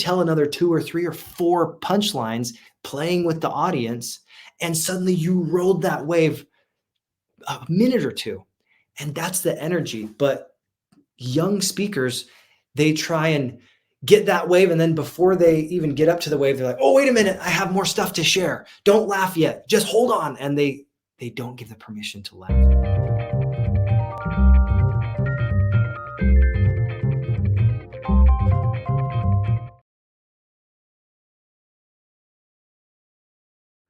tell another 2 or 3 or 4 punchlines, playing with the audience, and suddenly you rode that wave a minute or two. And that's the energy. But young speakers, they try and get that wave. And then before they even get up to the wave, they're like, oh, wait a minute, I have more stuff to share. Don't laugh yet. Just hold on. And they don't give the permission to laugh.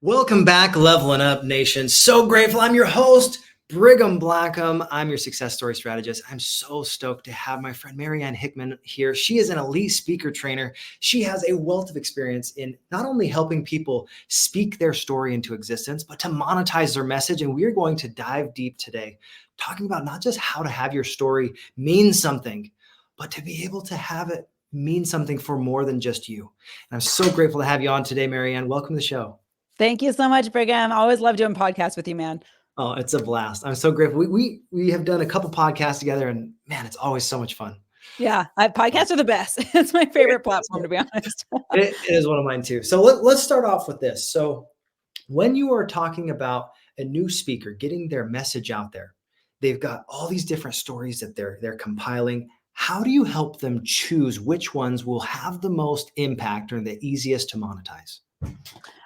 Welcome back, Levelin Up Nation. So grateful. I'm your host, Brigham Blackham. I'm your success story strategist. I'm so stoked to have my friend Marianne Hickman here. She is an elite speaker trainer. She has a wealth of experience in not only helping people speak their story into existence, but to monetize their message. And we're going to dive deep today, talking about not just how to have your story mean something, but to be able to have it mean something for more than just you. And I'm so grateful to have you on today, Marianne. Welcome to the show. Thank you so much, Brigham. I always love doing podcasts with you, man. Oh, it's a blast. I'm so grateful. We have done a couple podcasts together, and man, it's always so much fun. Yeah, podcasts are the best. It's my favorite platform, to be honest. It is one of mine too. So let's start off with this. So when you are talking about a new speaker getting their message out there, they've got all these different stories that they're compiling. How do you help them choose which ones will have the most impact or the easiest to monetize?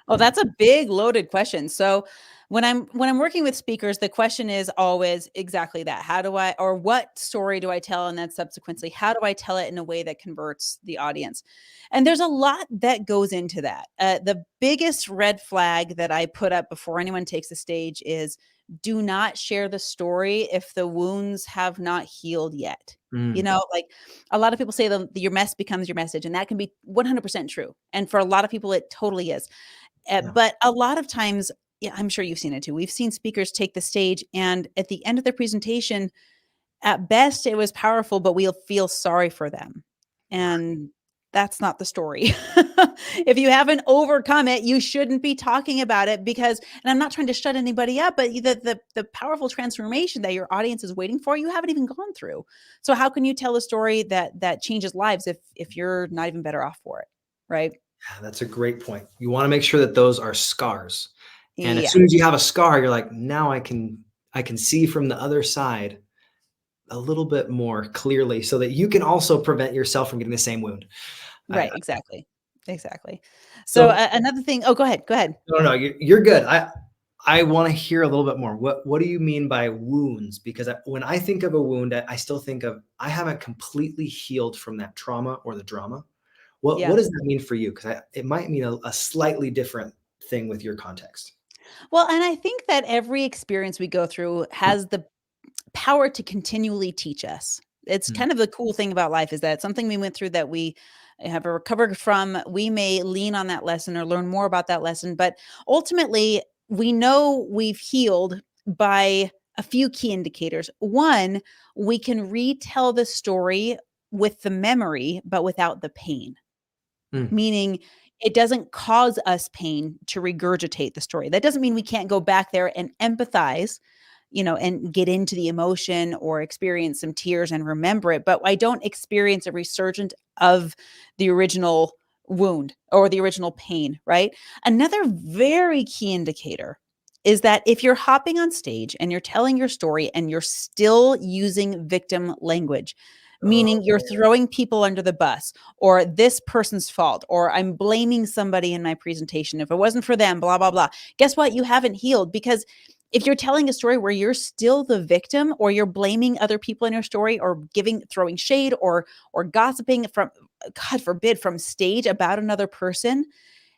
Oh, that's a big loaded question. So when I'm working with speakers, the question is always exactly that. What story do I tell? And then subsequently, how do I tell it in a way that converts the audience? And there's a lot that goes into that. The biggest red flag that I put up before anyone takes the stage is do not share the story if the wounds have not healed yet. You know, like a lot of people say your mess becomes your message, and that can be 100% true. And for a lot of people, it totally is. But a lot of times, yeah, I'm sure you've seen it too. We've seen speakers take the stage, and at the end of their presentation, at best, it was powerful, but we'll feel sorry for them. And that's not the story. If you haven't overcome it, you shouldn't be talking about it and I'm not trying to shut anybody up, but the powerful transformation that your audience is waiting for, you haven't even gone through. So how can you tell a story that changes lives if you're not even better off for it, right? Yeah, that's a great point. You want to make sure that those are scars. And as soon as you have a scar, you're like, now I can see from the other side a little bit more clearly so that you can also prevent yourself from getting the same wound. Right. Exactly. So another thing. Oh, go ahead. No, you're good. I want to hear a little bit more. What do you mean by wounds? Because when I think of a wound, I still think of, I haven't completely healed from that trauma or the drama. What does that mean for you? Because it might mean a slightly different thing with your context. Well, and I think that every experience we go through has the power to continually teach us. It's kind of the cool thing about life is that something we went through that we have recovered from, we may lean on that lesson or learn more about that lesson. But ultimately, we know we've healed by a few key indicators. One, we can retell the story with the memory, but without the pain. Meaning it doesn't cause us pain to regurgitate the story. That doesn't mean we can't go back there and empathize, and get into the emotion or experience some tears and remember it. But I don't experience a resurgence of the original wound or the original pain, right? Another very key indicator is that if you're hopping on stage and you're telling your story and you're still using victim language, meaning you're throwing people under the bus, or this person's fault, or I'm blaming somebody in my presentation. If it wasn't for them, blah, blah, blah. Guess what? You haven't healed, because if you're telling a story where you're still the victim, or you're blaming other people in your story, or throwing shade or gossiping from, God forbid, from stage about another person,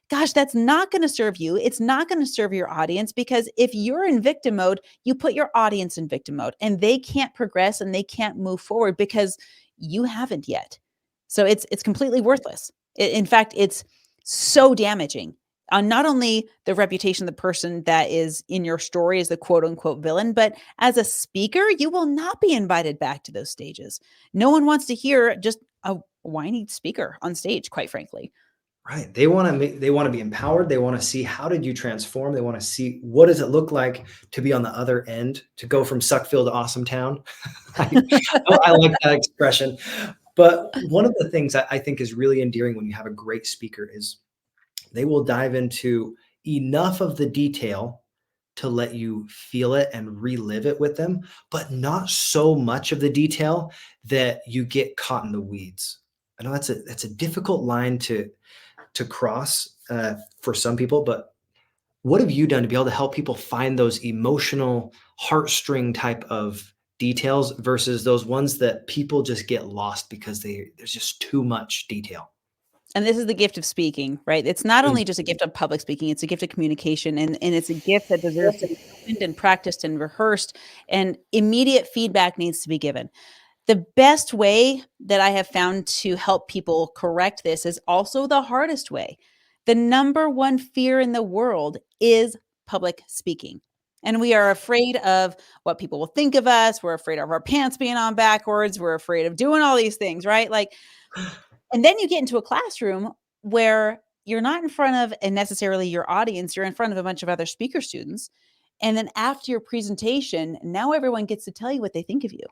gosh, that's not going to serve you. It's not going to serve your audience, because if you're in victim mode, you put your audience in victim mode, and they can't progress and they can't move forward because you haven't yet. So it's completely worthless. In fact, it's so damaging on not only the reputation of the person that is in your story as the quote unquote villain, but as a speaker, you will not be invited back to those stages. No one wants to hear just a whiny speaker on stage, quite frankly. Right. They want to be empowered. They want to see, how did you transform? They want to see, what does it look like to be on the other end, to go from Suckville to Awesome Town. I like that expression. But one of the things I think is really endearing when you have a great speaker is they will dive into enough of the detail to let you feel it and relive it with them, but not so much of the detail that you get caught in the weeds. I know that's a difficult line to cross for some people, but what have you done to be able to help people find those emotional heartstring type of details versus those ones that people just get lost because there's just too much detail? And this is the gift of speaking, right? It's not Mm. only just a gift of public speaking, it's a gift of communication. And it's a gift that deserves to be opened and practiced and rehearsed. And immediate feedback needs to be given. The best way that I have found to help people correct this is also the hardest way. The number one fear in the world is public speaking. And we are afraid of what people will think of us. We're afraid of our pants being on backwards. We're afraid of doing all these things, right? Like, and then you get into a classroom where you're not in front of and necessarily your audience, you're in front of a bunch of other speaker students. And then after your presentation, now everyone gets to tell you what they think of you.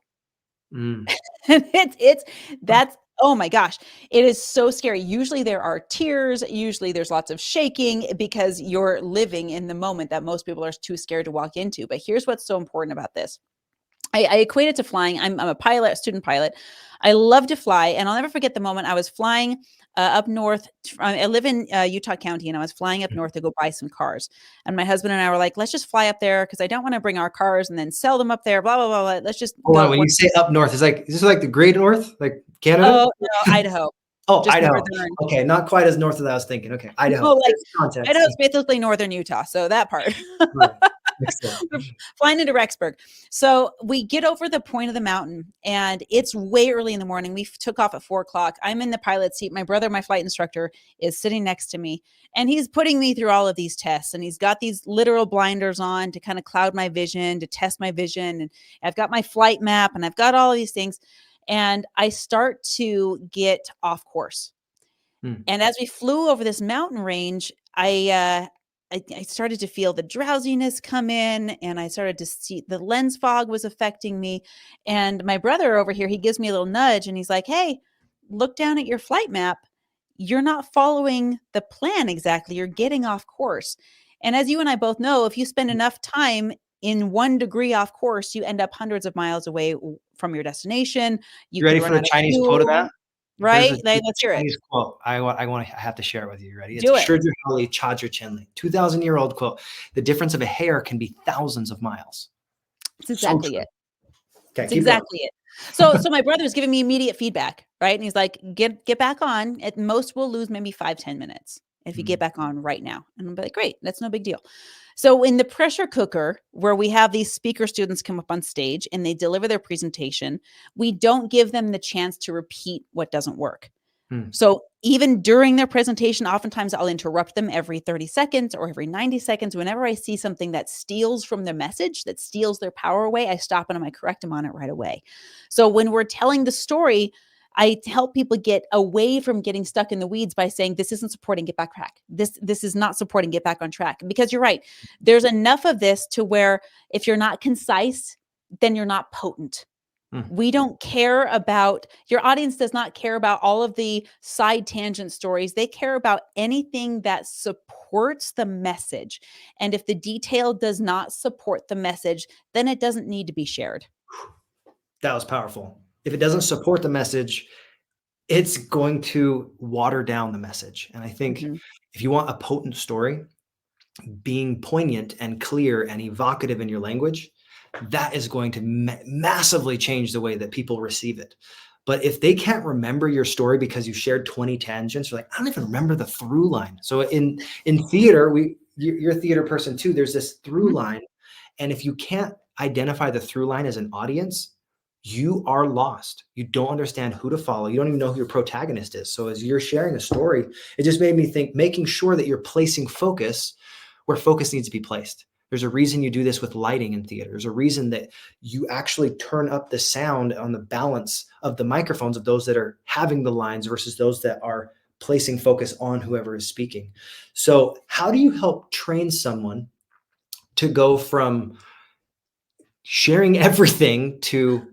Mm. And it's that's oh my gosh, it is so scary. Usually there are tears, usually there's lots of shaking because you're living in the moment that most people are too scared to walk into. But here's what's so important about this. I equate it to flying. I'm a pilot, a student pilot. I love to fly, and I'll never forget the moment I was flying up north. I live in Utah County, and I was flying up north to go buy some cars. And my husband and I were like, "Let's just fly up there because I don't want to bring our cars and then sell them up there." Blah blah blah. Blah. Let's just Hold on, go. when you say up north, is this like the great north, like Canada? Oh no, Idaho, Oh, just Idaho. northern. Okay, not quite as north as I was thinking. Okay, Idaho. No, like There's context. Idaho's basically northern Utah, so that part. Right. Excellent. We're flying into Rexburg. So we get over the point of the mountain and it's way early in the morning. We took off at 4 o'clock. I'm in the pilot seat. My brother, my flight instructor, is sitting next to me and he's putting me through all of these tests. And he's got these literal blinders on to kind of cloud my vision, to test my vision. And I've got my flight map and I've got all of these things. And I start to get off course. And as we flew over this mountain range, I started to feel the drowsiness come in, and I started to see the lens fog was affecting me. And my brother over here, he gives me a little nudge, and he's like, "Hey, look down at your flight map. You're not following the plan exactly. You're getting off course." And as you and I both know, if you spend enough time in 1 degree off course, you end up hundreds of miles away from your destination. You You could ready run for out a of Chinese quote of that? fuel. There's Right? a Like, let's hear it. Chinese quote. I have to share it with you. You ready? It's Do it. Shurju Hali Chadra Chenli, 2,000-year-old quote. The difference of a hair can be thousands of miles. It's So exactly true. it. Okay, It's keep going. exactly it. So my brother was giving me immediate feedback, right? And he's like, get back on. At most we'll lose maybe 5-10 minutes if you get back on right now. And I'm like, great, that's no big deal. So in the pressure cooker, where we have these speaker students come up on stage and they deliver their presentation, we don't give them the chance to repeat what doesn't work. Hmm. So even during their presentation, oftentimes I'll interrupt them every 30 seconds or every 90 seconds. Whenever I see something that steals from their message, that steals their power away, I stop and I correct them on it right away. So when we're telling the story, I help people get away from getting stuck in the weeds by saying, this isn't supporting, get back on track. This is not supporting, get back on track. Because you're right. There's enough of this to where if you're not concise, then you're not potent. We don't care about, your audience does not care about all of the side tangent stories. They care about anything that supports the message. And if the detail does not support the message, then it doesn't need to be shared. That was powerful. If it doesn't support the message, it's going to water down the message. And I think if you want a potent story, being poignant and clear and evocative in your language, that is going to massively change the way that people receive it. But if they can't remember your story because you shared 20 tangents, you're like, I don't even remember the through line. So in theater, you're a theater person too. There's this through line. And if you can't identify the through line as an audience, you are lost. You don't understand who to follow. You don't even know who your protagonist is. So as you're sharing a story, it just made me think, making sure that you're placing focus where focus needs to be placed. There's a reason you do this with lighting in theater. There's a reason that you actually turn up the sound on the balance of the microphones of those that are having the lines versus those that are placing focus on whoever is speaking. So how do you help train someone to go from sharing everything to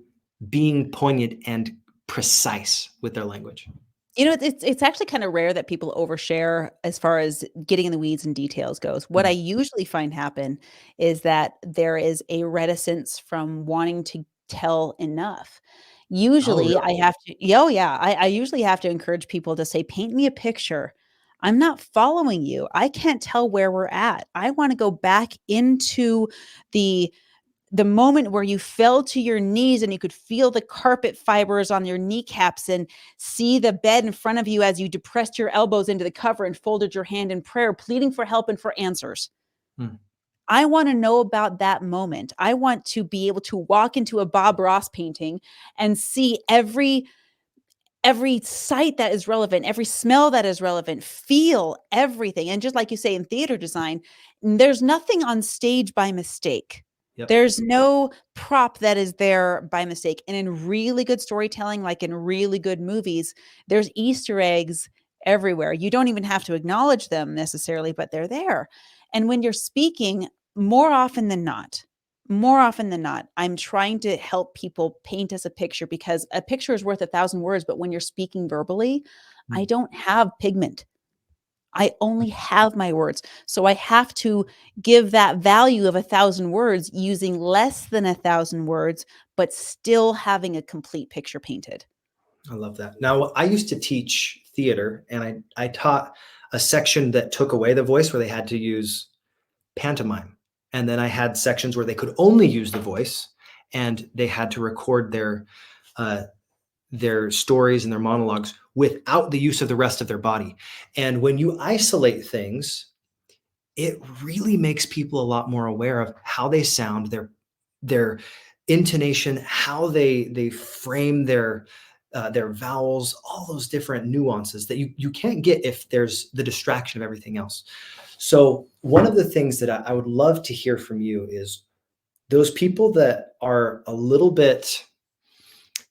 being poignant and precise with their language. It's actually kind of rare that people overshare as far as getting in the weeds and details goes. What I usually find happen is that there is a reticence from wanting to tell enough. Oh, Usually I really? have to, oh yeah, I usually have to encourage people to say, paint me a picture. I'm not following you. I can't tell where we're at. I want to go back into the the moment where you fell to your knees and you could feel the carpet fibers on your kneecaps and see the bed in front of you as you depressed your elbows into the cover and folded your hand in prayer, pleading for help and for answers. Hmm. I want to know about that moment. I want to be able to walk into a Bob Ross painting and see every sight that is relevant, every smell that is relevant, feel everything. And just like you say in theater design, there's nothing on stage by mistake. Yep. There's no prop that is there by mistake. And in really good storytelling, like in really good movies, there's Easter eggs everywhere. You don't even have to acknowledge them necessarily, but they're there. And when you're speaking, more often than not, I'm trying to help people paint us a picture, because a picture is worth 1,000 words. But when you're speaking verbally, I Hmm. don't have pigment. I only have my words. So I have to give that value of 1,000 words using less than 1,000 words, but still having a complete picture painted. I love that. Now, I used to teach theater, and I taught a section that took away the voice, where they had to use pantomime. And then I had sections where they could only use the voice, and they had to record uh, their stories and their monologues without the use of the rest of their body. And when you isolate things, it really makes people a lot more aware of how they sound, their intonation, how they frame their vowels, all those different nuances that you can't get if there's the distraction of everything else. So one of the things that I would love to hear from you is those people that are a little bit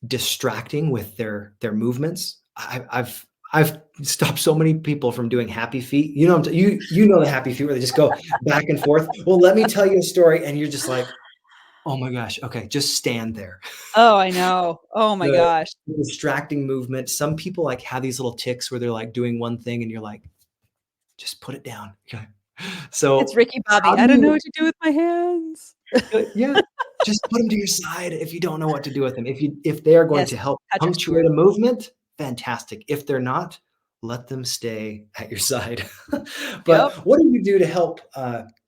distracting with their movements. I've stopped so many people from doing happy feet. You know, you know the happy feet where they just go back and forth. Well, let me tell you a story, and you're just like, oh my gosh, okay, just stand there. Oh, I know. Oh my The gosh. distracting movement. Some people like have these little ticks where they're like doing one thing, and you're like, just put it down. Okay. It's So Ricky how Bobby. do I don't know you what to do with my hands. yeah, just put them to your side if you don't know what to do with them. If they are going Yes. to help Patrick punctuate Stewart. a movement, fantastic. If they're not, let them stay at your side. But Yep. what do you do to help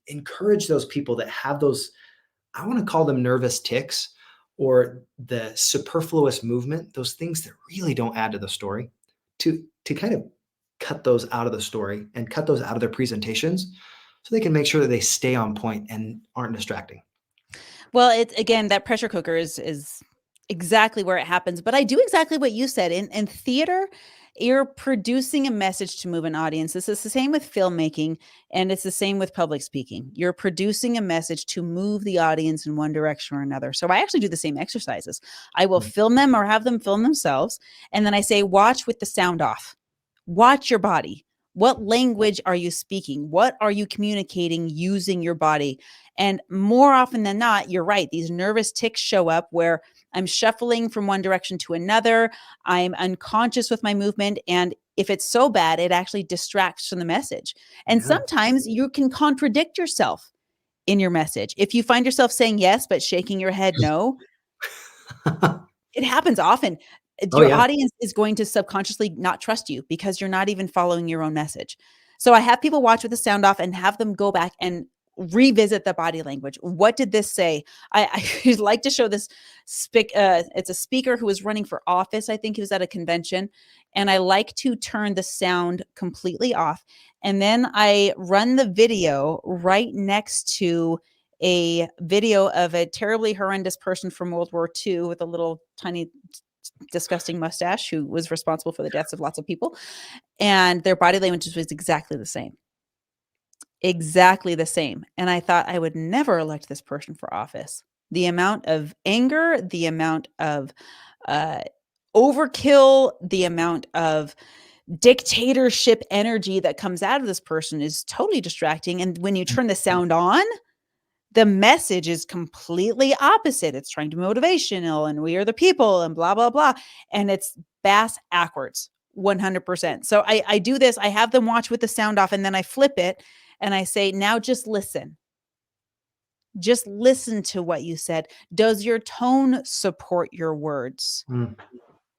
encourage those people that have those, I want to call them nervous ticks, or the superfluous movement, those things that really don't add to the story, to kind of cut those out of the story and cut those out of their presentations so they can make sure that they stay on point and aren't distracting? Well, it's again, that pressure cooker is exactly where it happens. But I do exactly what you said. In theater, you're producing a message to move an audience. This is the same with filmmaking, and it's the same with public speaking. You're producing a message to move the audience in one direction or another. So I actually do the same exercises. I will film them or have them film themselves, and then I say, watch with the sound off. Watch your body. What language are you speaking? What are you communicating using your body? And more often than not, you're right. These nervous tics show up where I'm shuffling from one direction to another. I'm unconscious with my movement. And if it's so bad, it actually distracts from the message. And Yeah. sometimes you can contradict yourself in your message. If you find yourself saying yes, but shaking your head no, it happens often. Oh, Your yeah. audience is going to subconsciously not trust you because you're not even following your own message. So I have people watch with the sound off and have them go back and revisit the body language. What did this say? I like to show this it's a speaker who was running for office. I think he was at a convention. And I like to turn the sound completely off. And then I run the video right next to a video of a terribly horrendous person from World War II with a little tiny disgusting mustache who was responsible for the deaths of lots of people. And their body language was exactly the same. Exactly the same. And I thought I would never elect this person for office. The amount of anger, the amount of uh, overkill, the amount of dictatorship energy that comes out of this person is totally distracting. And when you turn the sound on, the message is completely opposite. It's trying to be motivational and we are the people and blah, blah, blah. And it's bass backwards, 100%. So I do this. I have them watch with the sound off and then I flip it and I say, now just listen. Just listen to what you said. Does your tone support your words? Mm.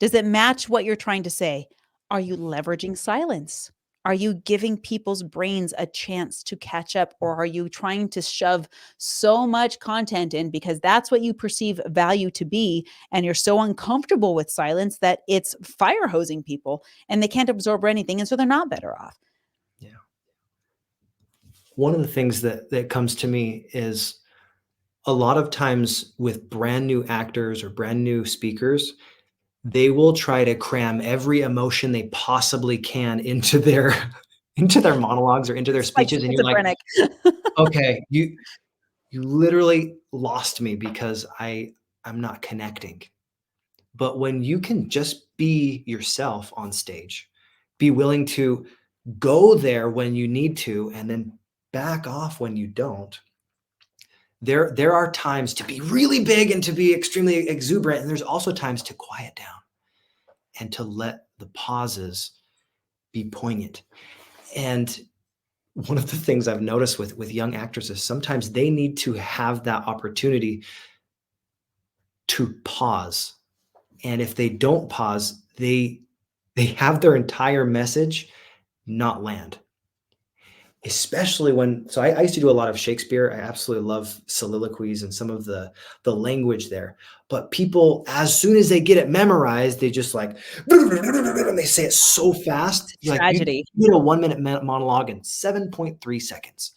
Does it match what you're trying to say? Are you leveraging silence? Are you giving people's brains a chance to catch up? Or are you trying to shove so much content in because that's what you perceive value to be? And you're so uncomfortable with silence that it's fire hosing people and they can't absorb anything. And so they're not better off. Yeah. One of the things that comes to me is a lot of times with brand new actors or brand new speakers, they will try to cram every emotion they possibly can into their into their monologues or into their It's like speeches, and you're like, schizophrenic. okay, you literally lost me because I'm not connecting. But when you can just be yourself on stage, be willing to go there when you need to, and then back off when you don't. There are times to be really big and to be extremely exuberant, and there's also times to quiet down and to let the pauses be poignant. And one of the things I've noticed with young actors is sometimes they need to have that opportunity to pause. And if they don't pause, they have their entire message not land. Especially when, so I used to do a lot of Shakespeare. I absolutely love soliloquies and some of the language there. But people, as soon as they get it memorized, they just like, and they say it so fast. You're like, you Tragedy. did a 1 minute monologue in 7.3 seconds.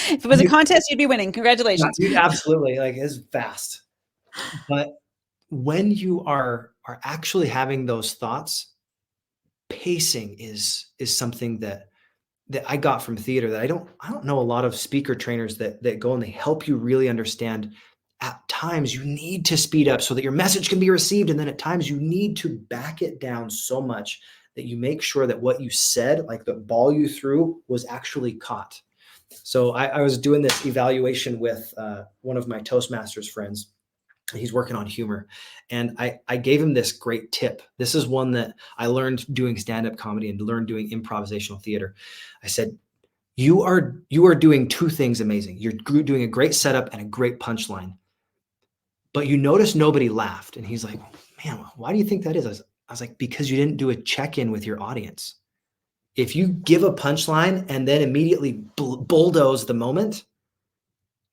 If it was a contest, you'd be winning. Congratulations. Absolutely, like it's fast. But when you are actually having those thoughts, pacing is something that I got from theater that I don't know a lot of speaker trainers that go and they help you really understand. At times you need to speed up so that your message can be received, and then at times you need to back it down so much that you make sure that what you said, like the ball you threw, was actually caught. So I was doing this evaluation with one of my Toastmasters friends. He's working on humor, and I gave him this great tip. This is one that I learned doing stand-up comedy and learned doing improvisational theater. I said, you are doing two things amazing. You're doing a great setup and a great punchline, but you notice nobody laughed. And he's like, man, why do you think that is? I was like, because you didn't do a check-in with your audience. If you give a punchline and then immediately bulldoze the moment,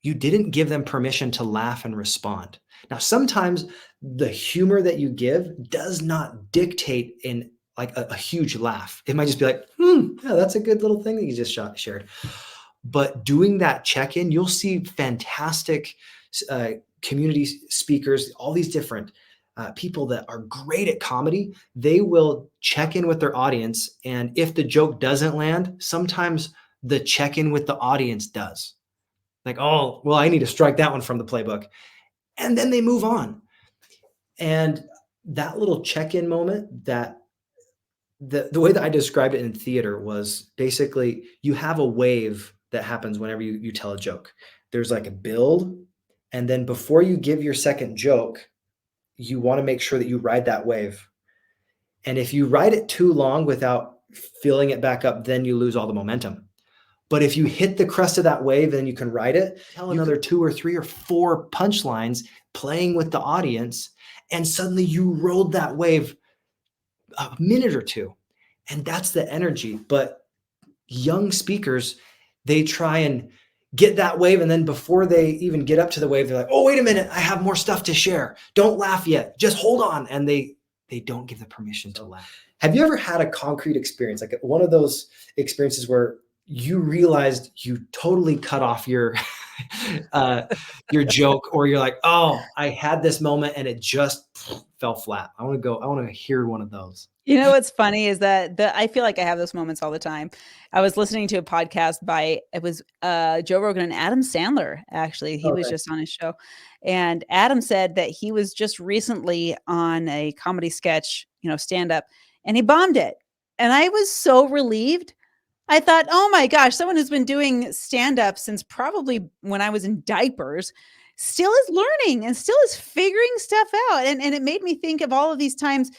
you didn't give them permission to laugh and respond. Now, sometimes the humor that you give does not dictate in like a huge laugh. It might just be like, yeah, that's a good little thing that you just shared. But doing that check-in, you'll see fantastic community speakers, all these different people that are great at comedy. They will check in with their audience. And if the joke doesn't land, sometimes the check-in with the audience does. Like, oh, well, I need to strike that one from the playbook. And then they move on. And that little check-in moment, that the way that I described it in theater was basically you have a wave that happens whenever you tell a joke. There's like a build. And then before you give your second joke, you want to make sure that you ride that wave. And if you ride it too long without filling it back up, then you lose all the momentum. But if you hit the crest of that wave and you can ride it, tell another 2 or 3 or 4 punchlines playing with the audience, and suddenly you rode that wave a minute or 2. And that's the energy. But young speakers, they try and get that wave, and then before they even get up to the wave, they're like, oh, wait a minute, I have more stuff to share. Don't laugh yet. Just hold on. And they don't give the permission to laugh. Have you ever had a concrete experience, like one of those experiences where you realized you totally cut off your joke, or you're like, oh, I had this moment and it just fell flat? I want to hear one of those. You know what's funny is that I feel like I have those moments all the time. I was listening to a podcast by Joe Rogan and Adam Sandler. Actually, he was just on his show, and Adam said that he was just recently on a comedy sketch, stand up, and he bombed it. And I was so relieved I thought, oh my gosh, someone who's been doing stand-up since probably when I was in diapers still is learning and still is figuring stuff out. And it made me think of all of these times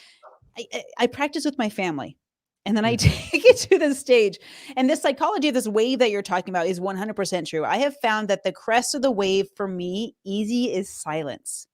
I practice with my family, and then I Mhm. take it to the stage. And this psychology of this wave that you're talking about is 100% true. I have found that the crest of the wave for me, easy, is silence.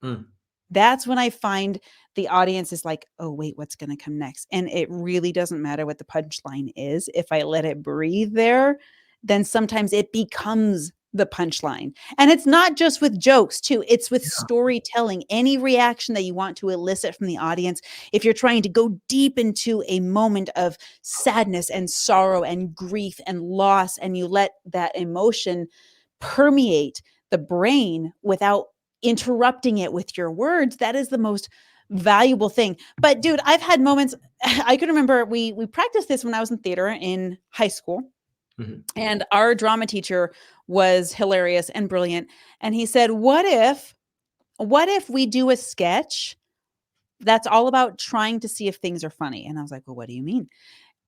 Mm. That's when I find the audience is like, "Oh, wait, what's gonna come next?" And it really doesn't matter what the punchline is. If I let it breathe there, then sometimes it becomes the punchline. And it's not just with jokes too, it's with Yeah. storytelling. Any reaction that you want to elicit from the audience, if you're trying to go deep into a moment of sadness and sorrow and grief and loss, and you let that emotion permeate the brain without interrupting it with your words, that is the most valuable thing. But dude, I've had moments I can remember we practiced this when I was in theater in high school, Mhm. and our drama teacher was hilarious and brilliant, and he said, what if we do a sketch that's all about trying to see if things are funny?" And I was like, "Well, what do you mean?"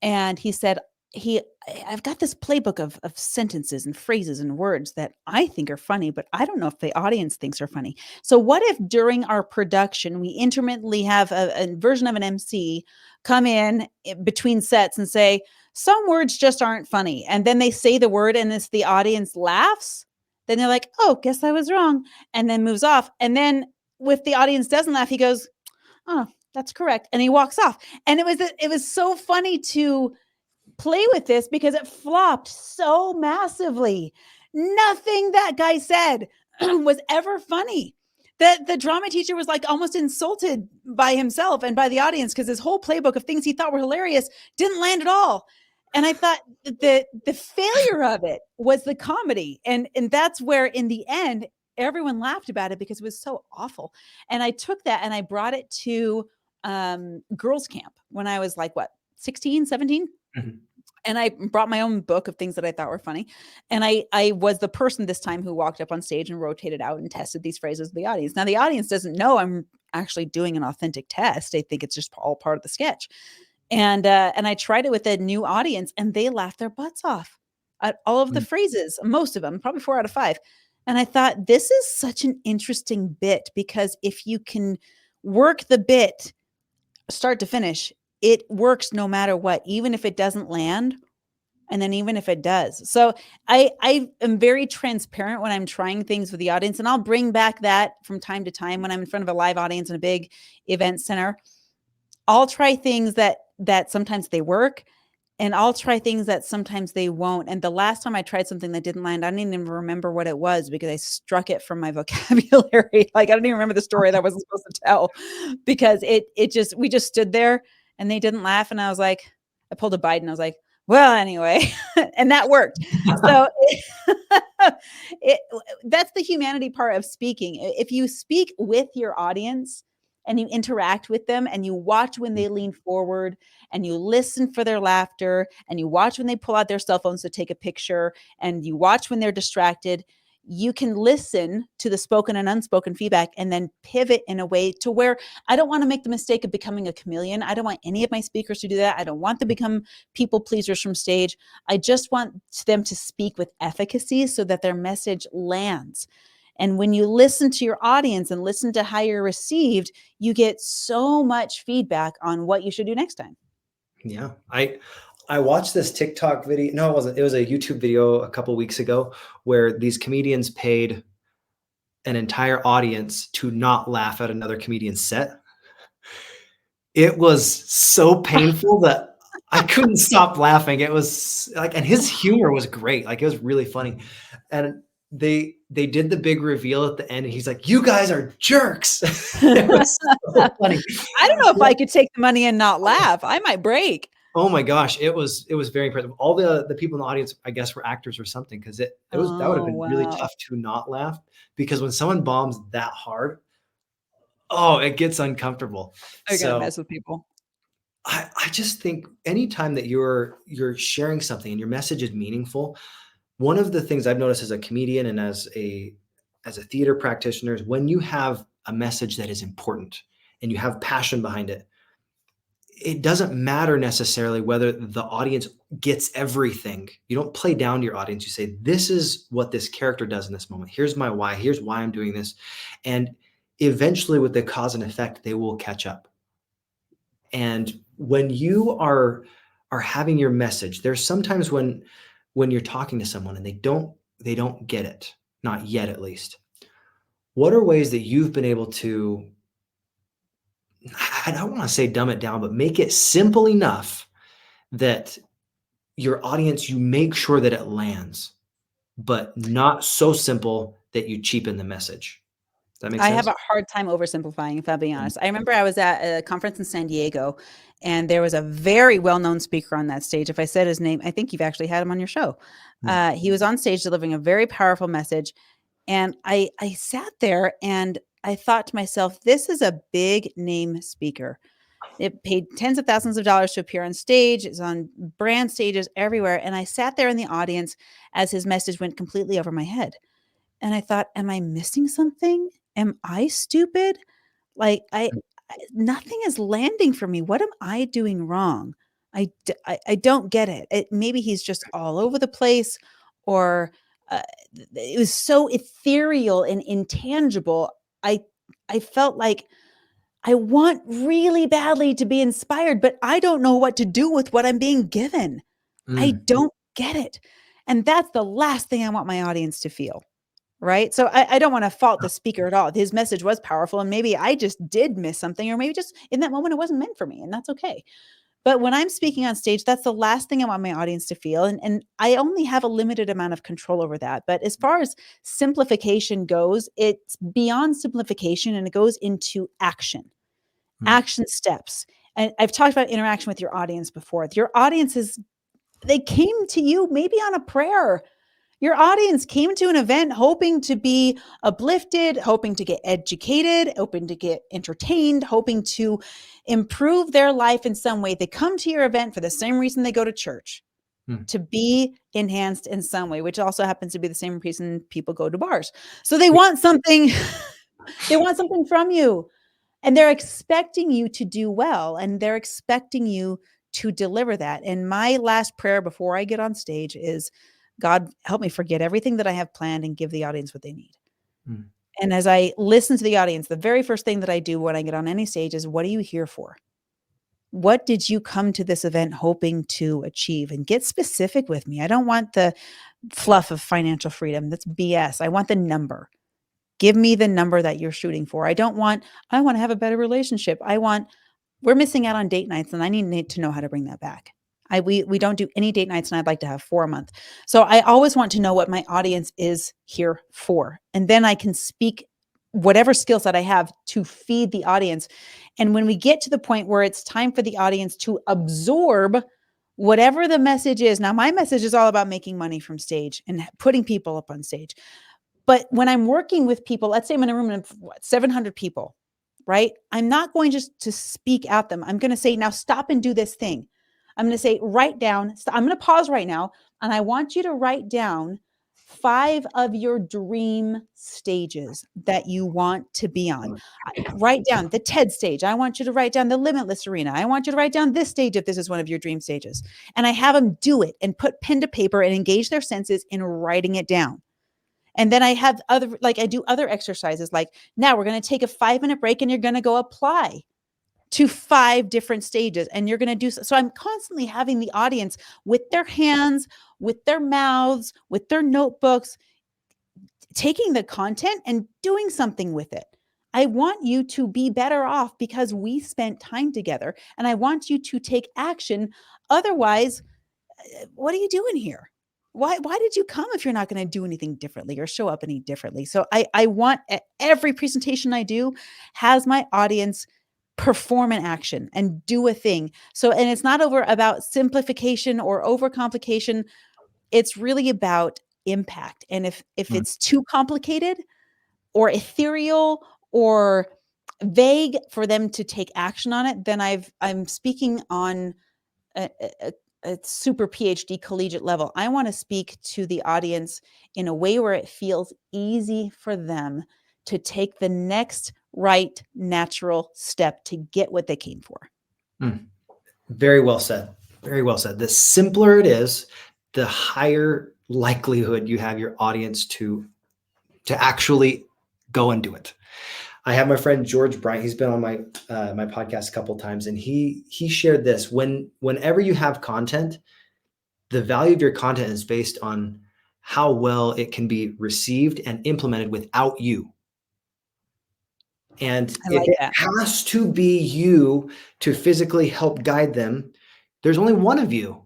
And he said, he I've got this playbook of sentences and phrases and words that I think are funny, but I don't know if the audience thinks are funny. So what if during our production we intermittently have a version of an MC come in between sets and say, some words just aren't funny. And then they say the word, and as the audience laughs, then they're like, oh, guess I was wrong, and then moves off. And then if the audience doesn't laugh, he goes, oh, that's correct. And he walks off. And it was so funny to play with this because it flopped so massively. Nothing that guy said was ever funny. The drama teacher was like almost insulted by himself and by the audience because his whole playbook of things he thought were hilarious didn't land at all. And I thought the failure of it was the comedy. And that's where in the end everyone laughed about it because it was so awful. And I took that and I brought it to girls camp when I was like what, 16, 17. Mhm. And I brought my own book of things that I thought were funny. And I was the person this time who walked up on stage and rotated out and tested these phrases with the audience. Now the audience doesn't know I'm actually doing an authentic test. They think it's just all part of the sketch. And I tried it with a new audience and they laughed their butts off at all of the Mm. phrases, most of them, probably 4 out of 5. And I thought this is such an interesting bit because if you can work the bit start to finish, it works no matter what, even if it doesn't land, and then even if it does. So I am very transparent when I'm trying things with the audience, and I'll bring back that from time to time when I'm in front of a live audience in a big event center. I'll try things that sometimes they work, and I'll try things that sometimes they won't. And the last time I tried something that didn't land, I didn't even remember what it was because I struck it from my vocabulary. Like I don't even remember the story that I wasn't supposed to tell because it just we just stood there and they didn't laugh. And I was like, I pulled a Biden. I was like, well, anyway, and that worked. So it, that's the humanity part of speaking. If you speak with your audience and you interact with them and you watch when they lean forward and you listen for their laughter and you watch when they pull out their cell phones to take a picture and you watch when they're distracted, you can listen to the spoken and unspoken feedback and then pivot in a way to where I don't want to make the mistake of becoming a chameleon. I don't want any of my speakers to do that. I don't want them to become people pleasers from stage. I just want them to speak with efficacy so that their message lands. And when you listen to your audience and listen to how you're received, you get so much feedback on what you should do next time. Yeah. I watched this TikTok video. No, it wasn't. It was a YouTube video a couple weeks ago where these comedians paid an entire audience to not laugh at another comedian's set. It was so painful that I couldn't stop laughing. It was like, and his humor was great. Like it was really funny. And they did the big reveal at the end, and he's like, "You guys are jerks." It was so funny. I don't know if I could take the money and not laugh. I might break. Oh my gosh, it was very impressive. All the people in the audience, I guess, were actors or something because it was that would have Oh, been really wow. tough to not laugh because when someone bombs that hard, oh, it gets uncomfortable. They're gonna So mess with people. I just think anytime that you're sharing something and your message is meaningful, one of the things I've noticed as a comedian and as a theater practitioner is when you have a message that is important and you have passion behind it, it doesn't matter necessarily whether the audience gets everything. You don't play down to your audience. You say, this is what this character does in this moment. Here's my why. Here's why I'm doing this. And eventually, with the cause and effect, they will catch up. And when you are having your message, there's sometimes when you're talking to someone and they don't get it, not yet at least. What are ways that you've been able to, I don't want to say dumb it down, but make it simple enough that your audience, you make sure that it lands, but not so simple that you cheapen the message? Does that make I have sense? a hard time oversimplifying, if I'm being honest. I remember I was at a conference in San Diego, and there was a very well-known speaker on that stage. If I said his name, I think you've actually had him on your show. He was on stage delivering a very powerful message. And I sat there and I thought to myself, this is a big name speaker. It paid tens of thousands of dollars to appear on stage. It's on brand stages everywhere. And I sat there in the audience as his message went completely over my head. And I thought, am I missing something? Am I stupid? Like nothing is landing for me. What am I doing wrong? I don't get it. Maybe he's just all over the place, or it was so ethereal and intangible. I I felt like I want really badly to be inspired, but I don't know what to do with what I'm being given. I Mm, don't get it. And that's the last thing I want my audience to feel. Right. So I don't want to fault the speaker at all. His message was powerful, and maybe I just did miss something, or maybe just in that moment it wasn't meant for me, and that's okay. But when I'm speaking on stage, that's the last thing I want my audience to feel. And I only have a limited amount of control over that. But as far as simplification goes, it's beyond simplification and it goes into mm, action steps. And I've talked about interaction with your audience before. Your audiences, they came to you maybe on a prayer. Your audience came to an event hoping to be uplifted, hoping to get educated, hoping to get entertained, hoping to improve their life in some way. They come to your event for the same reason they go to church, mm. to be enhanced in some way, which also happens to be the same reason people go to bars. So they want something, they want something from you. And they're expecting you to do well, and they're expecting you to deliver that. And my last prayer before I get on stage is, God, help me forget everything that I have planned and give the audience what they need. Mm. And as I listen to the audience, the very first thing that I do when I get on any stage is, what are you here for? What did you come to this event hoping to achieve? And get specific with me. I don't want the fluff of financial freedom. That's BS. I want the number. Give me the number that you're shooting for. I want to have a better relationship. We're missing out on date nights, and I need to know how to bring that back. We don't do any date nights, and I'd like to have 4 a month. So I always want to know what my audience is here for. And then I can speak whatever skills that I have to feed the audience. And when we get to the point where it's time for the audience to absorb whatever the message is, now my message is all about making money from stage and putting people up on stage. But when I'm working with people, let's say I'm in a room of 700 people, right? I'm not going just to speak at them. I'm going to say, now stop and do this thing. I'm going to say, write down, I'm going to pause right now. And I want you to write down 5 of your dream stages that you want to be on. Write down the TED stage. I want you to write down the Limitless arena. I want you to write down this stage if this is one of your dream stages. And I have them do it and put pen to paper and engage their senses in writing it down. And then I have I do other exercises, like, now we're going to take a 5-minute break and you're going to go apply to 5 different stages. And you're going to do so. I'm constantly having the audience with their hands, with their mouths, with their notebooks, taking the content and doing something with it. I want you to be better off because we spent time together, and I want you to take action. Otherwise, what are you doing here? Why did you come if you're not going to do anything differently or show up any differently? So I want every presentation I do has my audience perform an action and do a thing. So, and it's not about simplification or overcomplication. It's really about impact. And if Mm. it's too complicated or ethereal or vague for them to take action on it, then I'm speaking on a, a, a super PhD collegiate level. I want to speak to the audience in a way where it feels easy for them to take the next right natural step to get what they came for. Mm. Very well said. Very well said. The simpler it is, the higher likelihood you have your audience to actually go and do it. I have my friend George Bryant. He's been on my my podcast a couple of times, and he shared this. Whenever you have content, the value of your content is based on how well it can be received and implemented without you. And I if like it that. has to be you to physically help guide them, there's only one of you.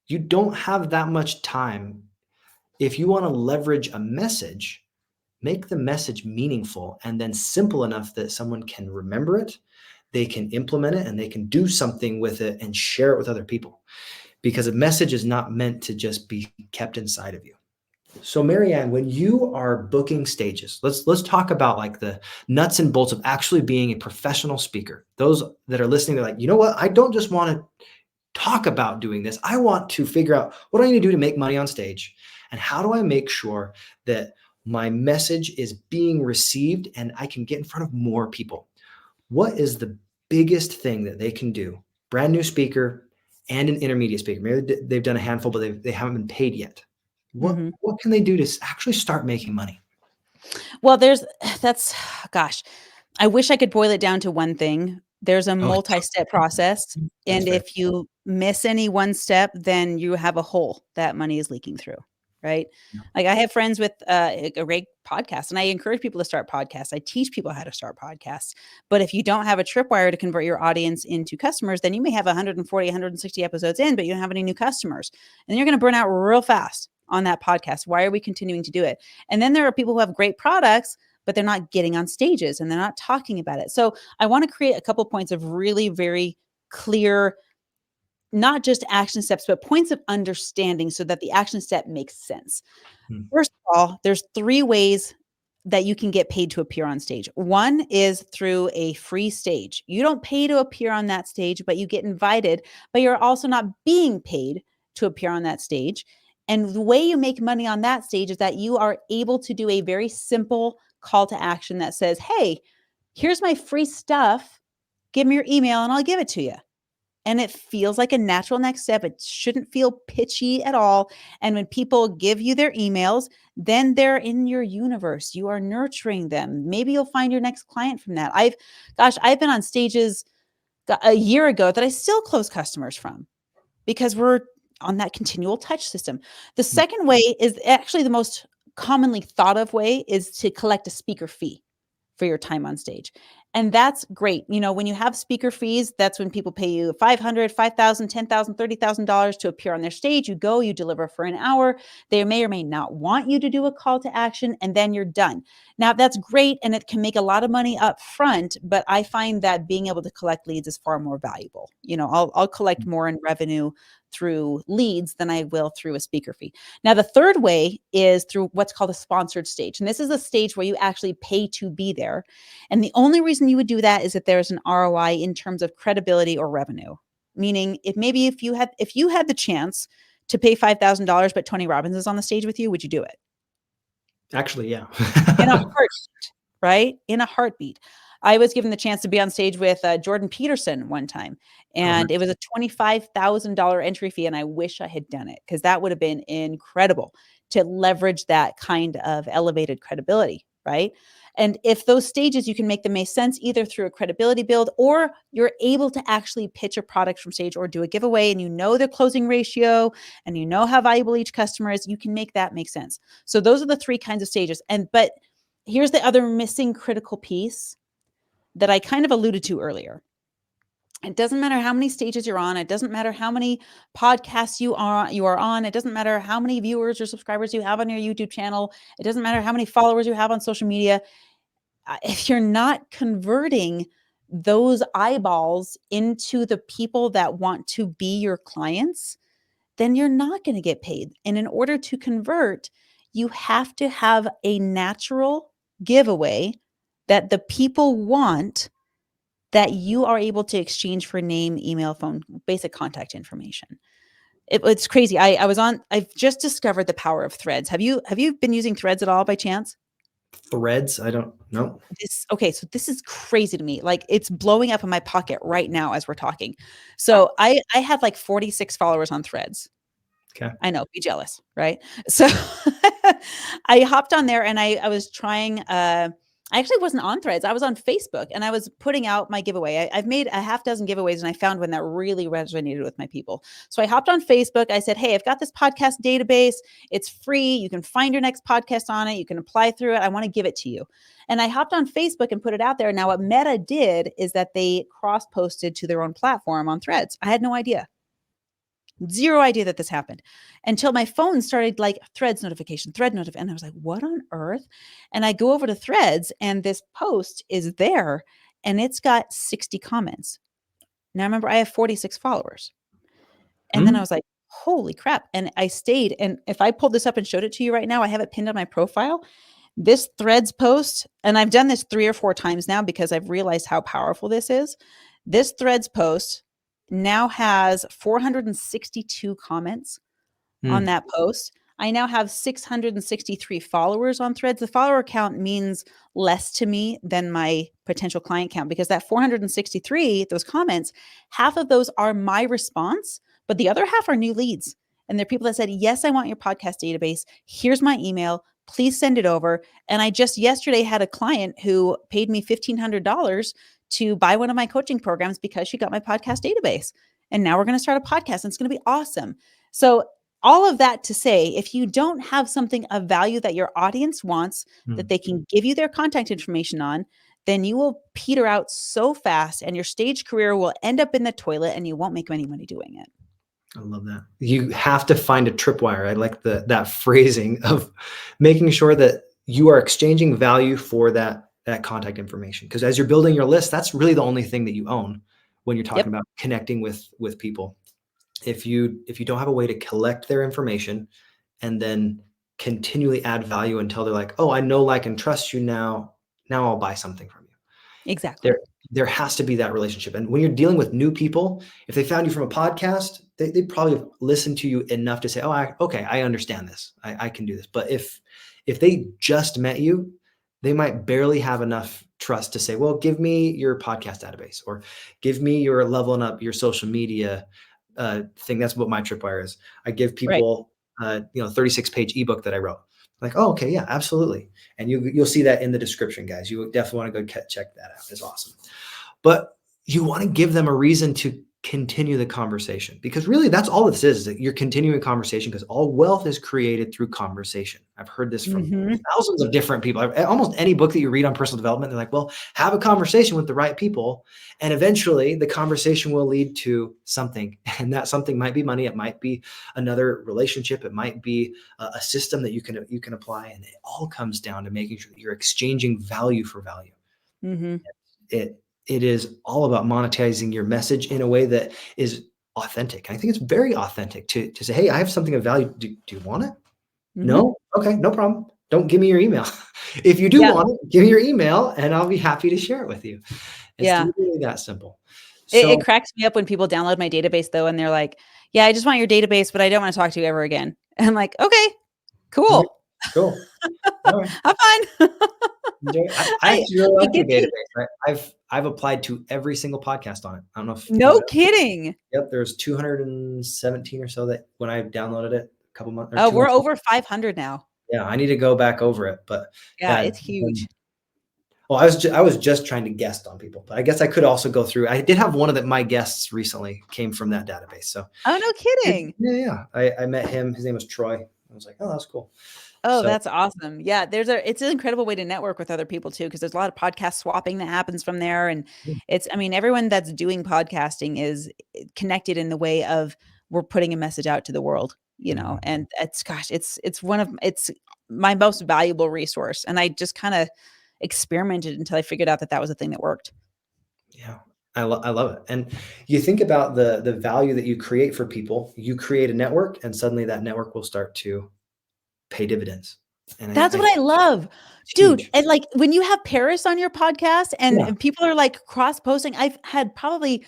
You don't have that much time. If you want to leverage a message, make the message meaningful and then simple enough that someone can remember it, they can implement it, and they can do something with it and share it with other people. Because a message is not meant to just be kept inside of you. So Marianne, when you are booking stages, let's talk about like the nuts and bolts of actually being a professional speaker. Those that are listening, they're like, you know what? I don't just want to talk about doing this. I want to figure out what do I need to do to make money on stage, and how do I make sure that my message is being received and I can get in front of more people. What is the biggest thing that they can do? Brand new speaker and an intermediate speaker. Maybe they've done a handful, but they haven't been paid yet. Mhm. What can they do to actually start making money? Well, that's gosh, I wish I could boil it down to one thing. There's a Oh, multi-step process, that's and fair. if you miss any one step, then you have a hole that money is leaking through, right? Yeah. Like, I have friends with, a great podcast, and I encourage people to start podcasts. I teach people how to start podcasts, but if you don't have a tripwire to convert your audience into customers, then you may have 140, 160 episodes in, but you don't have any new customers, and you're gonna burn out real fast on that podcast. Why are we continuing to do it? And then there are people who have great products, but they're not getting on stages and they're not talking about it. So I want to create a couple points of really very clear, not just action steps, but points of understanding so that the action step makes sense. Hmm. First of all, there's 3 ways that you can get paid to appear on stage. One is through a free stage. You don't pay to appear on that stage, but you get invited, but you're also not being paid to appear on that stage. And the way you make money on that stage is that you are able to do a very simple call to action that says, "Hey, here's my free stuff. Give me your email and I'll give it to you." And it feels like a natural next step. It shouldn't feel pitchy at all. And when people give you their emails, then they're in your universe. You are nurturing them. Maybe you'll find your next client from that. I've been on stages a year ago that I still close customers from because we're on that continual touch system. The Hmm. second way is actually the most commonly thought of way is to collect a speaker fee for your time on stage. And that's great. You know, when you have speaker fees, that's when people pay you 500, 5,000, 10,000, $30,000 to appear on their stage. You go, you deliver for an hour. They may or may not want you to do a call to action, and then you're done. Now, that's great, and it can make a lot of money up front, but I find that being able to collect leads is far more valuable. You know, I'll collect more in revenue through leads than I will through a speaker fee. Now, the third way is through what's called a sponsored stage. And this is a stage where you actually pay to be there. And the only reason you would do that is if there's an ROI in terms of credibility or revenue. Meaning, if you had the chance to pay $5,000, but Tony Robbins is on the stage with you, would you do it? Actually, yeah. In a heartbeat, right? In a heartbeat. I was given the chance to be on stage with Jordan Peterson one time, Oh, and it was a $25,000 entry fee, and I wish I had done it because that would have been incredible to leverage that kind of elevated credibility, right? And if those stages you can make them make sense either through a credibility build or you're able to actually pitch a product from stage or do a giveaway and you know the closing ratio and you know how valuable each customer is, you can make that make sense. So those are the 3 kinds of stages. But here's the other missing critical piece that I kind of alluded to earlier. It doesn't matter how many stages you're on. It doesn't matter how many podcasts you are on. It doesn't matter how many viewers or subscribers you have on your YouTube channel. It doesn't matter how many followers you have on social media. If you're not converting those eyeballs into the people that want to be your clients, then you're not going to get paid. And in order to convert, you have to have a natural giveaway that the people want that you are able to exchange for name, email, phone, basic contact information. It's crazy. I've just discovered the power of threads. Have you been using threads at all by chance? Threads? I don't know. Okay, so this is crazy to me. Like, it's blowing up in my pocket right now as we're talking. So I had like 46 followers on Threads. Okay. I know, be jealous, right? So I hopped on there and I was trying, I actually wasn't on Threads. I was on Facebook and I was putting out my giveaway. I've made a half dozen giveaways and I found one that really resonated with my people. So I hopped on Facebook. I said, hey, I've got this podcast database. It's free. You can find your next podcast on it. You can apply through it. I want to give it to you. And I hopped on Facebook and put it out there. Now, what Meta did is that they cross-posted to their own platform on Threads. I had no idea. Zero idea that this happened until my phone started like Threads notification, and I was like, what on earth? And I go over to Threads and this post is there and it's got 60 comments. Now remember, I have 46 followers. And then I was like, holy crap. And I stayed. And if I pulled this up and showed it to you right now, I have it pinned on my profile. This Threads post, and I've done this 3 or 4 times now because I've realized how powerful this is. This Threads post now has 462 comments on that post. I now have 663 followers on Threads. The follower count means less to me than my potential client count because that 463, those comments, half of those are my response, but the other half are new leads. And they're people that said, yes, I want your podcast database. Here's my email. Please send it over. And I just yesterday had a client who paid me $1,500 to buy one of my coaching programs because she got my podcast database. And now we're going to start a podcast and it's going to be awesome. So all of that to say, if you don't have something of value that your audience wants, that they can give you their contact information on, then you will peter out so fast and your stage career will end up in the toilet and you won't make any money doing it. I love that. You have to find a tripwire. I like that phrasing of making sure that you are exchanging value for that contact information. Because as you're building your list, that's really the only thing that you own when you're talking about connecting with people. If you don't have a way to collect their information and then continually add value until they're like, oh, I know, like, and trust you now I'll buy something from you. Exactly. There has to be that relationship. And when you're dealing with new people, if they found you from a podcast, they probably have listened to you enough to say, oh, I understand this. I can do this. But if they just met you, they might barely have enough trust to say, well, give me your podcast database or give me your Levelin Up, your social media thing. That's what my tripwire is. I give people, 36-page ebook that I wrote. Like, oh, okay, yeah, absolutely. And you'll see that in the description, guys. You definitely want to go check that out. It's awesome. But you want to give them a reason to continue the conversation because really that's all this is that you're continuing conversation because all wealth is created through conversation. I've heard this from thousands of different people. Almost any book that you read on personal development, they're like, well, have a conversation with the right people. And eventually the conversation will lead to something. And that something might be money. It might be another relationship. It might be a system that you can apply. And it all comes down to making sure that you're exchanging value for value. It is all about monetizing your message in a way that is authentic. I think it's very authentic to say, hey, I have something of value. Do you want it? No? Okay, no problem. Don't give me your email. If you do want it, give me your email and I'll be happy to share it with you. It's really that simple. It cracks me up when people download my database though, and they're like, yeah, I just want your database, but I don't want to talk to you ever again. And I'm like, okay, cool. Cool. All right. I'm fine. I actually really like the database. Right? I've applied to every single podcast on it. I don't know if no kidding. Yep, there's 217 or so that when I downloaded it a couple months. Oh, we're over 500 now. Yeah, I need to go back over it, but it's huge. Well, I was just trying to guest on people, but I guess I could also go through. I did have one of my guests recently came from that database. So oh, no kidding. Yeah. I met him. His name was Troy. I was like, oh, that's cool. Oh, that's awesome. Yeah, it's an incredible way to network with other people too, because there's a lot of podcast swapping that happens from there. And everyone that's doing podcasting is connected in the way of we're putting a message out to the world, and it's my most valuable resource. And I just kind of experimented until I figured out that was a thing that worked. Yeah. I love it. And you think about the value that you create for people, you create a network and suddenly that network will start to pay dividends. And that's what I love, dude. Huge. And like when you have Paris on your podcast and people are like cross posting, I've had probably,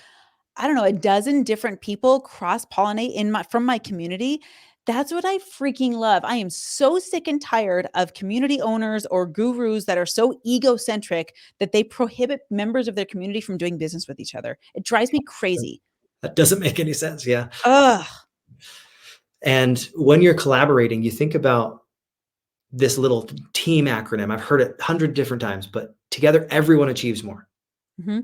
I don't know, a dozen different people cross pollinate from my community. That's what I freaking love. I am so sick and tired of community owners or gurus that are so egocentric that they prohibit members of their community from doing business with each other. It drives me crazy. That doesn't make any sense. Yeah. Ugh. And when you're collaborating, you think about this little team acronym. I've heard it 100 different times, but together everyone achieves more. Mm-hmm.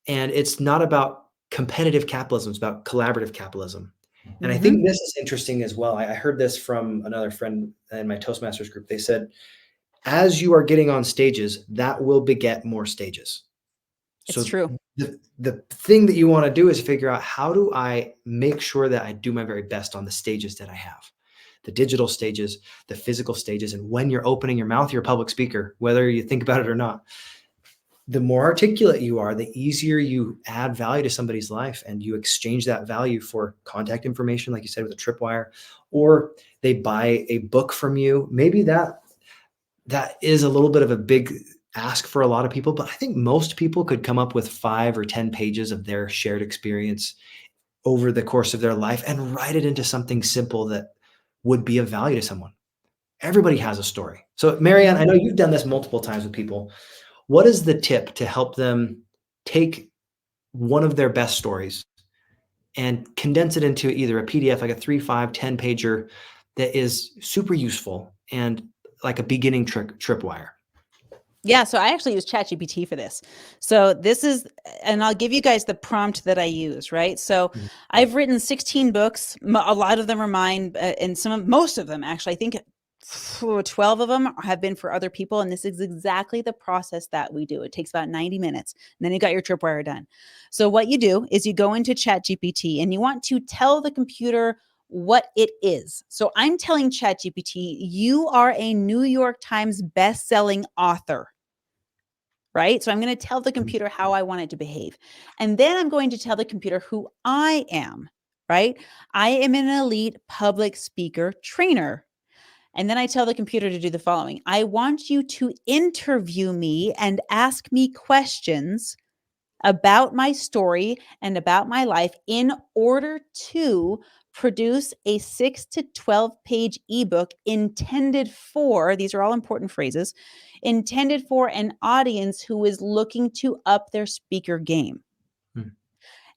And it's not about competitive capitalism, it's about collaborative capitalism. And I Mm-hmm. think this is interesting as well. I heard this from another friend in my Toastmasters group. They said, as you are getting on stages, that will beget more stages. It's So true. the thing that you want to do is figure out, how do I make sure that I do my very best on the stages that I have? The digital stages, the physical stages. And when you're opening your mouth, you're a public speaker, whether you think about it or not. The more articulate you are, the easier you add value to somebody's life, and you exchange that value for contact information, like you said, with a tripwire, or they buy a book from you. Maybe that is a little bit of a big ask for a lot of people, but I think most people could come up with 5 or 10 pages of their shared experience over the course of their life and write it into something simple that would be of value to someone. Everybody has a story. So Marianne, I know you've done this multiple times with people. What is the tip to help them take one of their best stories and condense it into either a PDF, like a 3, 5, 10 pager that is super useful and like a beginning tripwire? Yeah, so I actually use ChatGPT for this. So this is, and I'll give you guys the prompt that I use, right? So I've written 16 books. A lot of them are mine, and most of them actually, I think 12 of them have been for other people. And this is exactly the process that we do. It takes about 90 minutes, and then you got your tripwire done. So what you do is you go into ChatGPT and you want to tell the computer what it is. So I'm telling ChatGPT, you are a New York Times best-selling author. Right? So I'm going to tell the computer how I want it to behave. And then I'm going to tell the computer who I am, right? I am an elite public speaker trainer. And then I tell the computer to do the following. I want you to interview me and ask me questions about my story and about my life in order to produce a 6 to 12 page ebook intended for, these are all important phrases, intended for an audience who is looking to up their speaker game.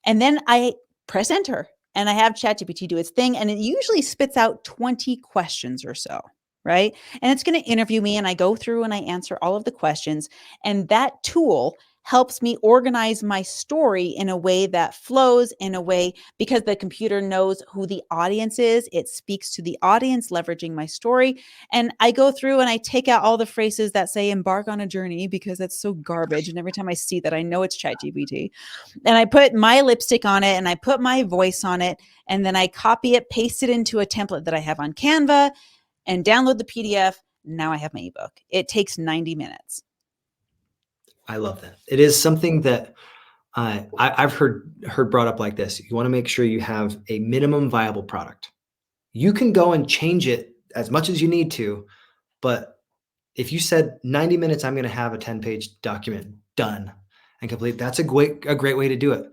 And then I press enter and I have ChatGPT do its thing, and it usually spits out 20 questions or so, right? And it's going to interview me, and I go through and I answer all of the questions. And that tool helps me organize my story in a way that flows, in a way, because the computer knows who the audience is. It speaks to the audience, leveraging my story. And I go through and I take out all the phrases that say embark on a journey, because that's so garbage. And every time I see that, I know it's ChatGPT. And I put my lipstick on it and I put my voice on it. And then I copy it, paste it into a template that I have on Canva, and download the PDF. Now I have my ebook. It takes 90 minutes. I love that. It is something that I've heard brought up like this. You want to make sure you have a minimum viable product. You can go and change it as much as you need to, but if you said 90 minutes, I'm going to have a 10-page document done and complete, that's a great way to do it.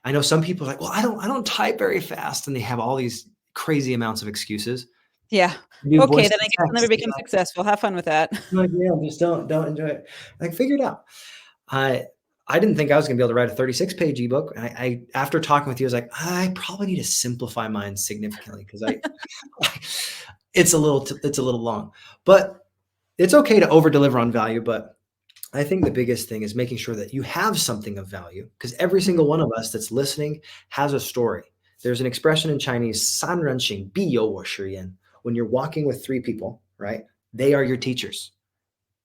I know some people are like, well, I don't type very fast, and they have all these crazy amounts of excuses. Yeah. Okay, then I guess I'll never become successful. Have fun with that. Like, yeah, just don't enjoy it. Like, figure it out. I didn't think I was going to be able to write a 36-page ebook. I after talking with you, I was like, I probably need to simplify mine significantly, because it's a little long. But it's okay to over deliver on value. But I think the biggest thing is making sure that you have something of value, because every single one of us that's listening has a story. There's an expression in Chinese, "三人行，必有我师焉." When you're walking with 3 people, right? They are your teachers.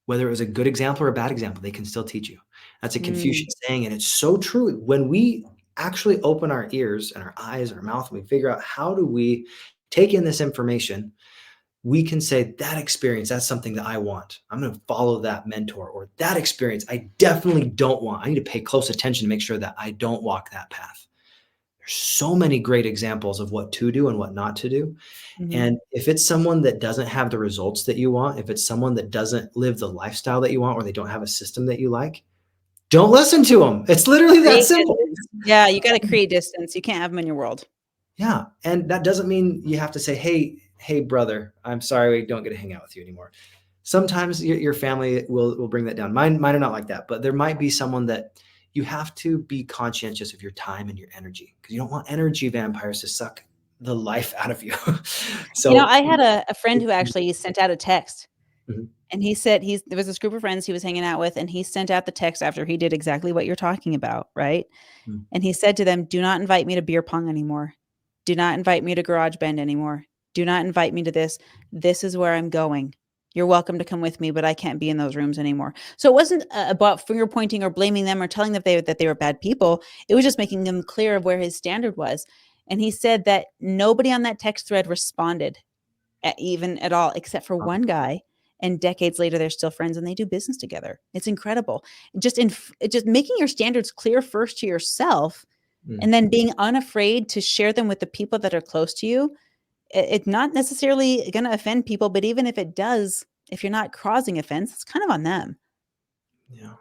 Whether it was a good example or a bad example, they can still teach you. That's a Confucian saying, and it's so true. When we actually open our ears and our eyes and our mouth, and we figure out, how do we take in this information, we can say, that experience, that's something that I want. I'm going to follow that mentor. Or that experience, I definitely don't want. I need to pay close attention to make sure that I don't walk that path. There's so many great examples of what to do and what not to do. And if it's someone that doesn't have the results that you want, if it's someone that doesn't live the lifestyle that you want, or they don't have a system that you like, don't listen to them. It's literally that simple. Yeah, you got to create distance. You can't have them in your world. Yeah. And that doesn't mean you have to say, hey, hey brother, I'm sorry we don't get to hang out with you anymore. Sometimes your family will bring that down. Mine are not like that, but there might be someone that you have to be conscientious of your time and your energy, because you don't want energy vampires to suck the life out of you. So I had a friend who actually sent out a text, Mhm. and he said there was this group of friends he was hanging out with, and he sent out the text after he did exactly what you're talking about, right? Mm. And he said to them, "Do not invite me to beer pong anymore. Do not invite me to garage band anymore. Do not invite me to this. This is where I'm going. You're welcome to come with me, but I can't be in those rooms anymore." So it wasn't about finger pointing or blaming them or telling them that they were bad people. It was just making them clear of where his standard was. And he said that nobody on that text thread responded even at all, except for one guy. And decades later, they're still friends and they do business together. It's incredible. Just making your standards clear first to yourself, Mm. and then being unafraid to share them with the people that are close to you. It's not necessarily going to offend people, but even if it does, if you're not causing offense, it's kind of on them. Yeah.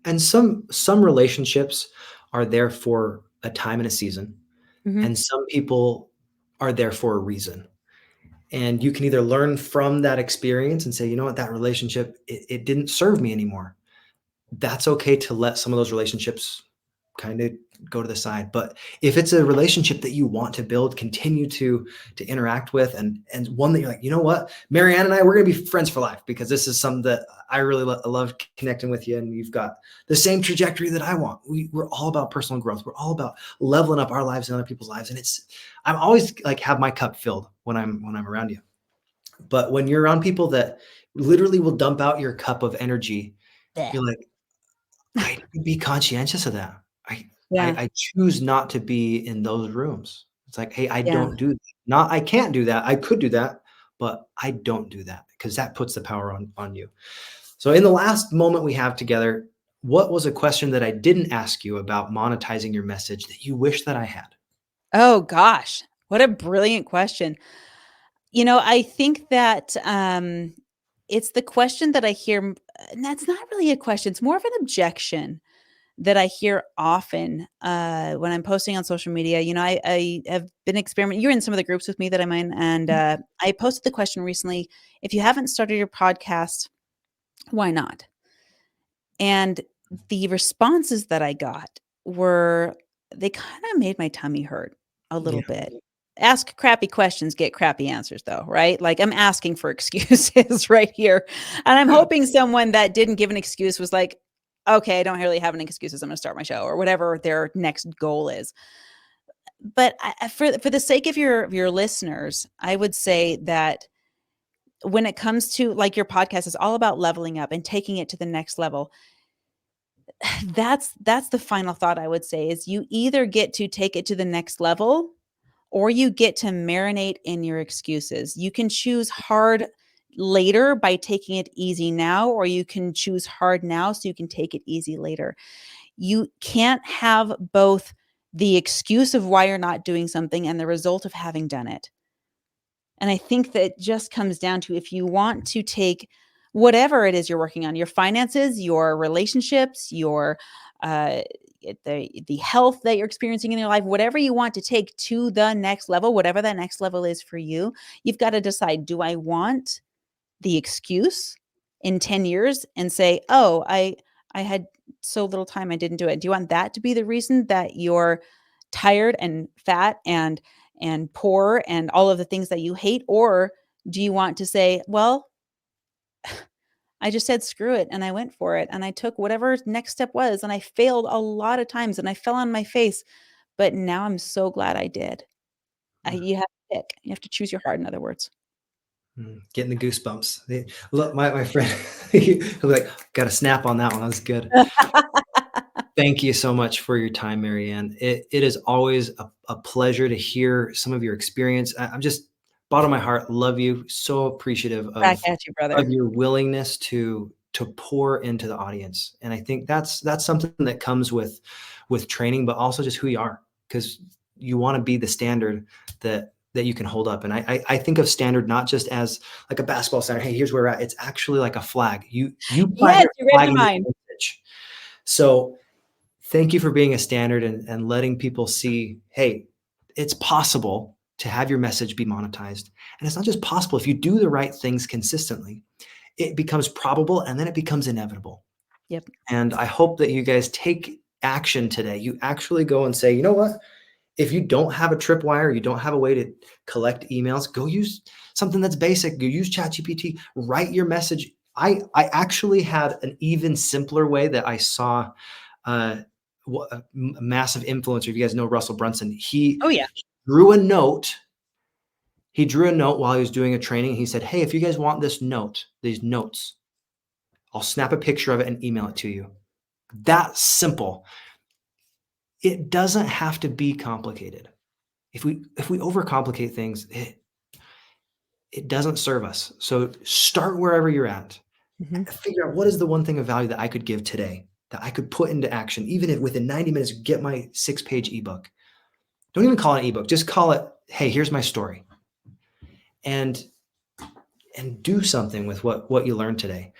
And some relationships are there for a time and a season, Mhm. and some people are there for a reason. And you can either learn from that experience and say, you know what, that relationship, it didn't serve me anymore. That's okay to let some of those relationships kind of go to the side. But if it's a relationship that you want to build, continue to interact with, and one that you're like, you know what, Marianne and I, we're going to be friends for life, because this is something that I really love connecting with you, and you've got the same trajectory that I want. We're all about personal growth. We're all about leveling up our lives and other people's lives. And I'm always like, have my cup filled when I'm around you. But when you're around people that literally will dump out your cup of energy, Bleh. you're like, I need to be conscientious of that. I Yeah. I choose not to be in those rooms. It's like, "Hey, I Yeah. don't do that." Not I can't do that. I could do that, but I don't do that, because that puts the power on you. So in the last moment we have together, what was a question that I didn't ask you about monetizing your message that you wish that I had? Oh gosh, what a brilliant question. I think that it's the question that I hear, and that's not really a question. It's more of an objection that I hear often when I'm posting on social media. I have been experimenting. You're in some of the groups with me that I'm in, and I posted the question recently: if you haven't started your podcast, why not? And the responses that I got were, they kind of made my tummy hurt a Yeah. little bit. Ask crappy questions, get crappy answers, though, right? Like, I'm asking for excuses right here. And I'm hoping someone that didn't give an excuse was like, okay, I don't really have any excuses. I'm going to start my show, or whatever their next goal is. But for the sake of your listeners, I would say that when it comes to, like, your podcast is all about leveling up and taking it to the next level. That's the final thought I would say, is you either get to take it to the next level, or you get to marinate in your excuses. You can choose hard later by taking it easy now, or you can choose hard now so you can take it easy later. You can't have both the excuse of why you're not doing something and the result of having done it. And I think that it just comes down to, if you want to take whatever it is you're working on, your finances, your relationships, your uh, the health that you're experiencing in your life, whatever you want to take to the next level, whatever that next level is for you, you've got to decide, do I want the excuse in 10 years and say, "Oh, I had so little time, I didn't do it." Do you want that to be the reason that you're tired and fat and poor and all of the things that you hate? Or do you want to say, "Well, I just said screw it and I went for it and I took whatever next step was, and I failed a lot of times and I fell on my face, but now I'm so glad I did." You have to pick. You have to choose your heart, in other words. Getting the goosebumps. Look, my friend, he'll be like, got a snap on that one. That was good. Thank you so much for your time, Marianne. It is always a pleasure to hear some of your experience. I'm just, bottom of my heart, love you. So appreciative Back of at you, brother. your willingness to pour into the audience. And I think that's something that comes with training, but also just who you are, because you want to be the standard that you can hold up. And I think of standard not just as like a basketball standard. Hey, here's where we're at. It's actually like a flag. You plant Yes, your you read flag my in your mind. pitch. So thank you for being a standard and letting people see, hey, it's possible. to have your message be monetized. And it's not just possible. If you do the right things consistently, it becomes probable and then it becomes inevitable. Yep. And I hope that you guys take action today. You actually go and say, you know what? If you don't have a tripwire, you don't have a way to collect emails, go use something that's basic. Go use ChatGPT, write your message. I actually had an even simpler way that I saw a massive influencer. If you guys know Russell Brunson, he Oh yeah. drew a note. He drew a note while he was doing a training. He said, hey, if you guys want this note, these notes, I'll snap a picture of it and email it to you. That simple. It doesn't have to be complicated. If we overcomplicate things, it doesn't serve us. So start wherever you're at. Figure out what is the one thing of value that I could give today that I could put into action, even if within 90 minutes, get my 6-page ebook. Don't even call it an ebook. Just call it, hey, here's my story. And do something with what you learned today.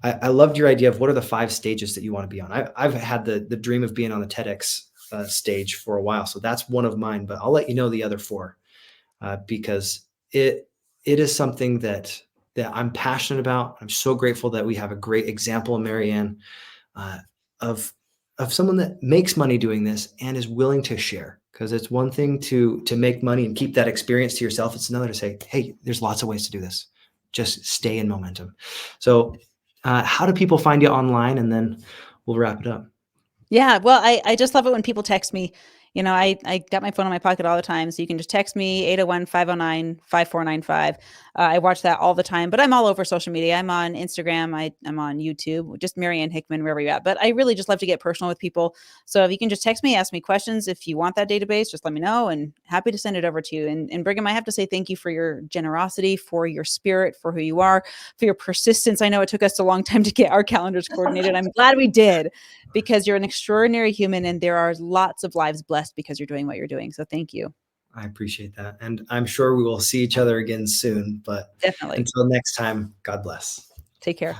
I loved your idea of what are the 5 stages that you want to be on. I've had the dream of being on the TEDx stage for a while. So that's one of mine, but I'll let you know the other 4 because it is something that I'm passionate about. I'm so grateful that we have a great example of Marianne of someone that makes money doing this and is willing to share. Because it's one thing to make money and keep that experience to yourself. It's another to say, hey, there's lots of ways to do this. Just stay in momentum. So how do people find you online? And then we'll wrap it up. Yeah. Well, I just love it when people text me. You know, I got my phone in my pocket all the time. So you can just text me 801-509-5495. I watch that all the time, but I'm all over social media. I'm on Instagram. I'm on YouTube, just Marianne Hickman, wherever you're at. But I really just love to get personal with people. So if you can just text me, ask me questions. If you want that database, just let me know and happy to send it over to you. And Brigham, I have to say thank you for your generosity, for your spirit, for who you are, for your persistence. I know it took us a long time to get our calendars coordinated. I'm glad we did, because you're an extraordinary human and there are lots of lives blessed because you're doing what you're doing. So thank you. I appreciate that. And I'm sure we will see each other again soon. But Definitely. until next time, God bless. Take care.